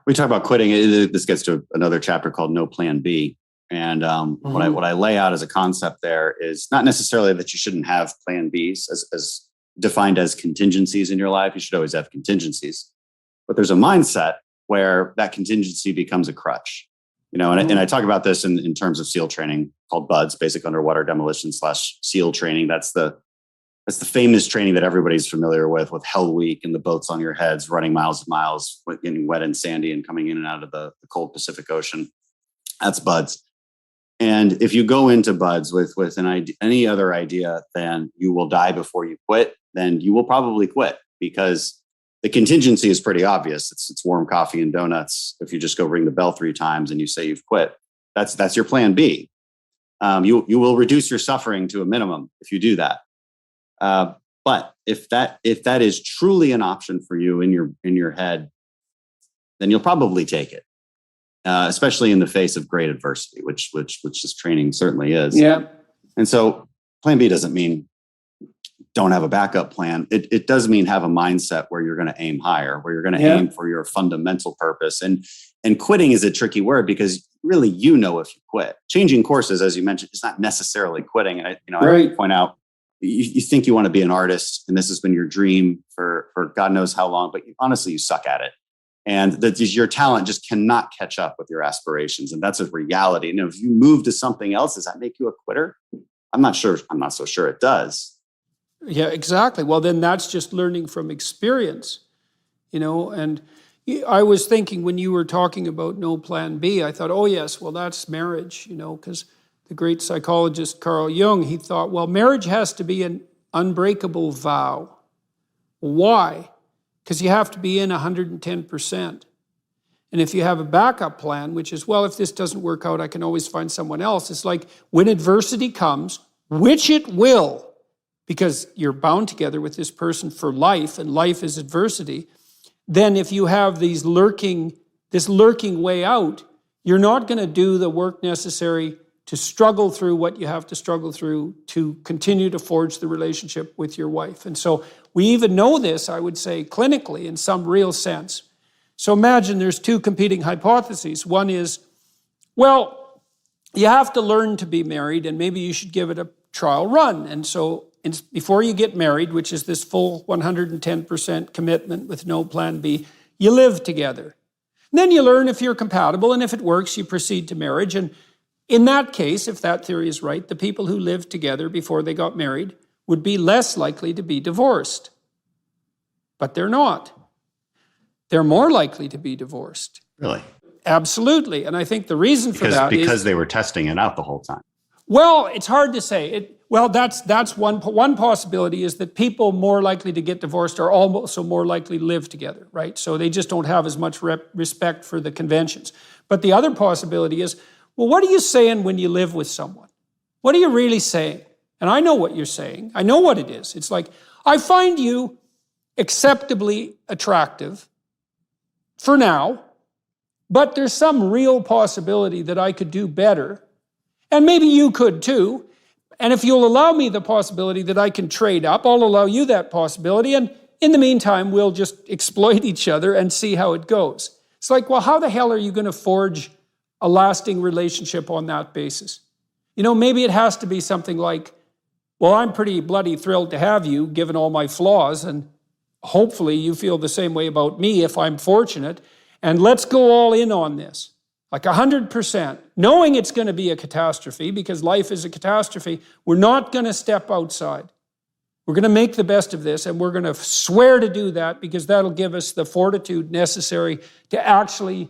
we talk about quitting. This gets to another chapter called No Plan B. And what I lay out as a concept there is not necessarily that you shouldn't have Plan Bs as defined as contingencies in your life. You should always have contingencies, but there's a mindset where that contingency becomes a crutch. And I talk about this in terms of SEAL training called BUDS, basic underwater demolition / SEAL training. That's the famous training that everybody's familiar with Hell Week and the boats on your heads, running miles and miles, getting wet and sandy and coming in and out of the cold Pacific Ocean. That's BUDS. And if you go into BUDS with any other idea than you will die before you quit, then you will probably quit, because the contingency is pretty obvious. It's warm coffee and donuts. If you just go ring the bell 3 times and you say you've quit, that's your plan B. You will reduce your suffering to a minimum if you do that. But if that is truly an option for you in your head, then you'll probably take it. Especially in the face of great adversity, which this training certainly is. Yeah. And so plan B doesn't mean don't have a backup plan. It does mean have a mindset where you're going to aim higher, where you're going to aim for your fundamental purpose. And quitting is a tricky word, because really, if you quit. Changing courses, as you mentioned, is not necessarily quitting. And I point out, you think you want to be an artist, and this has been your dream for God knows how long, but honestly, you suck at it. And that your talent just cannot catch up with your aspirations. And that's a reality. And if you move to something else, does that make you a quitter? I'm not sure. I'm not so sure it does. Yeah, exactly. Well, then that's just learning from experience, and I was thinking when you were talking about no plan B, I thought, oh yes, well, that's marriage, because the great psychologist Carl Jung, he thought, well, marriage has to be an unbreakable vow. Why? Because you have to be in 110%. And if you have a backup plan, which is, well, if this doesn't work out, I can always find someone else. It's like when adversity comes, which it will, because you're bound together with this person for life, and life is adversity, then if you have this lurking way out, you're not going to do the work necessary to struggle through what you have to struggle through to continue to forge the relationship with your wife. And so we even know this, I would say, clinically in some real sense. So imagine there's 2 competing hypotheses. One is, well, you have to learn to be married, and maybe you should give it a trial run. And so before you get married, which is this full 110% commitment with no plan B, you live together. And then you learn if you're compatible, and if it works, you proceed to marriage. And in that case, if that theory is right, the people who lived together before they got married would be less likely to be divorced. But they're not. They're more likely to be divorced. Really? Absolutely. And I think the reason for that is... Because they were testing it out the whole time. Well, it's hard to say. That's one possibility, is that people more likely to get divorced are also more likely to live together, right? So they just don't have as much respect for the conventions. But the other possibility is, well, what are you saying when you live with someone? What are you really saying? And I know what you're saying. I know what it is. It's like, I find you acceptably attractive for now, but there's some real possibility that I could do better. And maybe you could too. And if you'll allow me the possibility that I can trade up, I'll allow you that possibility. And in the meantime, we'll just exploit each other and see how it goes. It's like, well, how the hell are you going to forge a lasting relationship on that basis? Maybe it has to be something like, well, I'm pretty bloody thrilled to have you, given all my flaws, and hopefully you feel the same way about me if I'm fortunate, and let's go all in on this. Like 100%, knowing it's going to be a catastrophe, because life is a catastrophe. We're not going to step outside. We're going to make the best of this, and we're going to swear to do that, because that'll give us the fortitude necessary to actually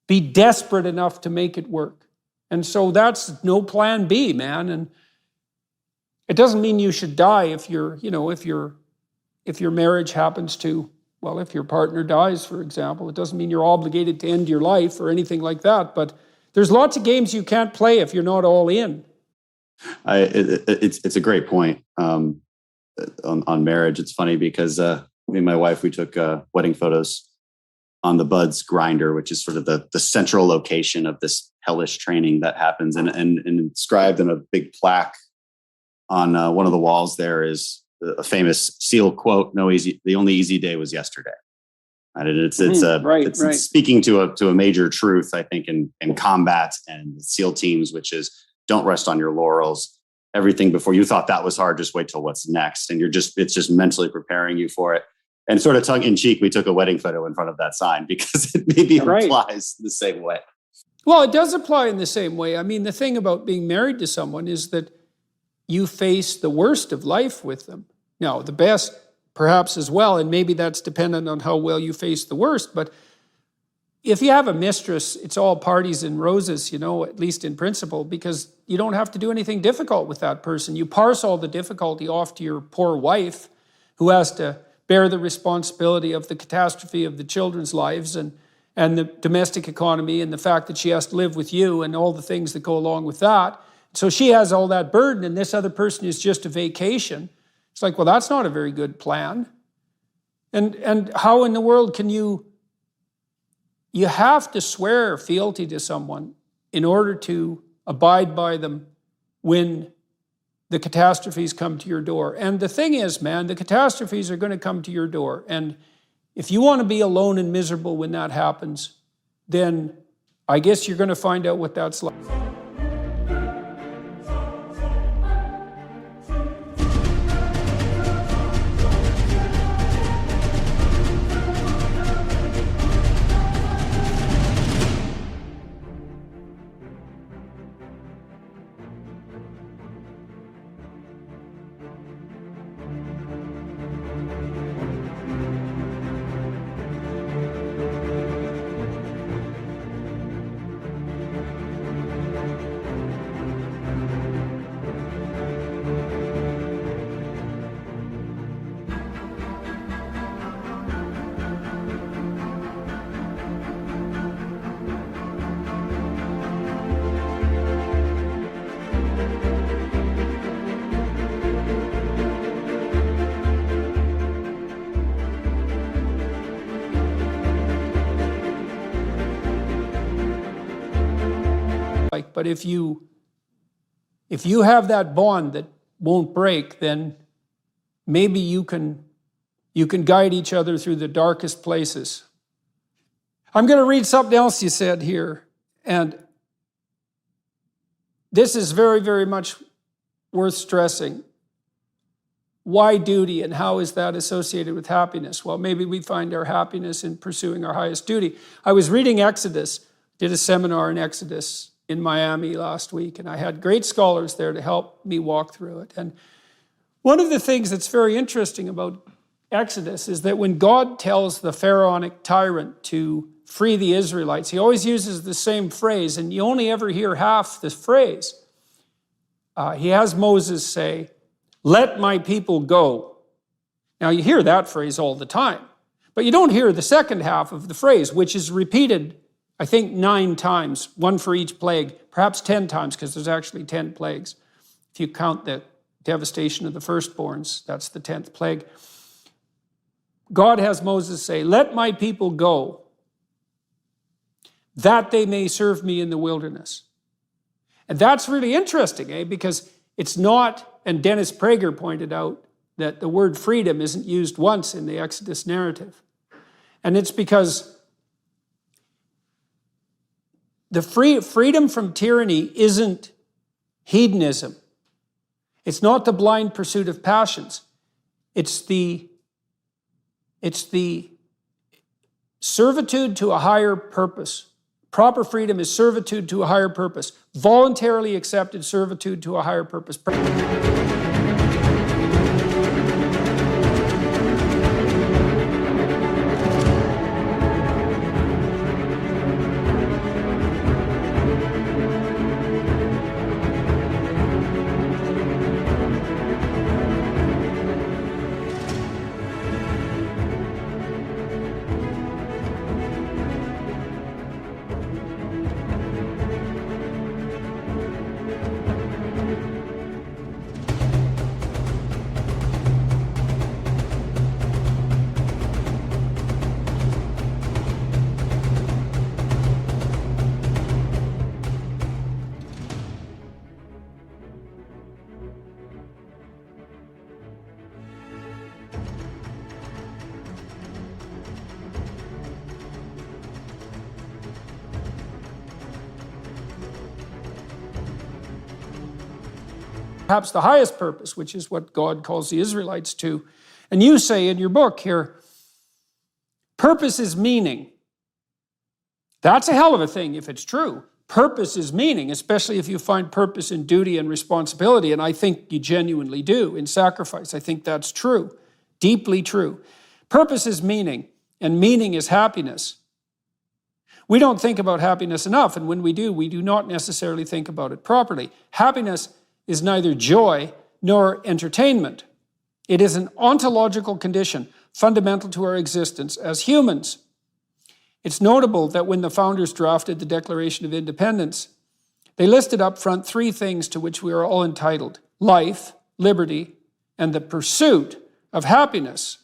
be desperate enough to make it work. And so that's no plan B, man. And it doesn't mean you should die if your marriage happens to, well, if your partner dies, for example. It doesn't mean you're obligated to end your life or anything like that. But there's lots of games you can't play if you're not all in. It's a great point on marriage. It's funny because me and my wife, we took wedding photos on the BUDS grinder, which is sort of the central location of this hellish training that happens. And inscribed in a big plaque on one of the walls there is a famous SEAL quote, the only easy day was yesterday. Right? And it's speaking to a major truth, I think, in combat and SEAL teams, which is don't rest on your laurels. Everything before you thought that was hard, just wait till what's next. And it's just mentally preparing you for it. And sort of tongue in cheek, we took a wedding photo in front of that sign because it maybe applies the same way. Well, it does apply in the same way. I mean, the thing about being married to someone is that you face the worst of life with them. Now, the best perhaps as well, and maybe that's dependent on how well you face the worst. But if you have a mistress, it's all parties and roses, at least in principle, because you don't have to do anything difficult with that person. You parse all the difficulty off to your poor wife, who has to bear the responsibility of the catastrophe of the children's lives and the domestic economy and the fact that she has to live with you and all the things that go along with that. So she has all that burden, and this other person is just a vacation. It's like, well, that's not a very good plan. And how in the world can you have to swear fealty to someone in order to abide by them when the catastrophes come to your door. And the thing is, man, the catastrophes are going to come to your door. And if you want to be alone and miserable when that happens, then I guess you're going to find out what that's like. But if you have that bond that won't break, then maybe you can guide each other through the darkest places. I'm going to read something else you said here, and this is very, very much worth stressing. Why duty, and how is that associated with happiness? Well, maybe we find our happiness in pursuing our highest duty. I was reading Exodus, did a seminar in Exodus in Miami last week, and I had great scholars there to help me walk through it. And one of the things that's very interesting about Exodus is that when God tells the pharaonic tyrant to free the Israelites, he always uses the same phrase, and you only ever hear half the phrase. He has Moses say, "Let my people go." Now you hear that phrase all the time, but you don't hear the second half of the phrase, which is repeated I think 9 times, one for each plague, perhaps 10 times, because there's actually 10 plagues. If you count the devastation of the firstborns, that's the 10th plague. God has Moses say, "Let my people go, that they may serve me in the wilderness." And that's really interesting, because it's not, and Dennis Prager pointed out that the word freedom isn't used once in the Exodus narrative. And it's because the freedom from tyranny isn't hedonism. It's not the blind pursuit of passions. It's the servitude to a higher purpose. Proper freedom is servitude to a higher purpose. Voluntarily accepted servitude to a higher purpose. perhaps the highest purpose, which is what God calls the Israelites to. And you say in your book here, purpose is meaning. That's a hell of a thing if it's true. Purpose is meaning, especially if you find purpose in duty and responsibility, and I think you genuinely do, in sacrifice. I think that's true, deeply true. Purpose is meaning, and meaning is happiness. We don't think about happiness enough, and when we do not necessarily think about it properly. Happiness is neither joy nor entertainment. It is an ontological condition fundamental to our existence as humans. It's notable that when the founders drafted the Declaration of Independence, they listed up front 3 things to which we are all entitled: life, liberty, and the pursuit of happiness.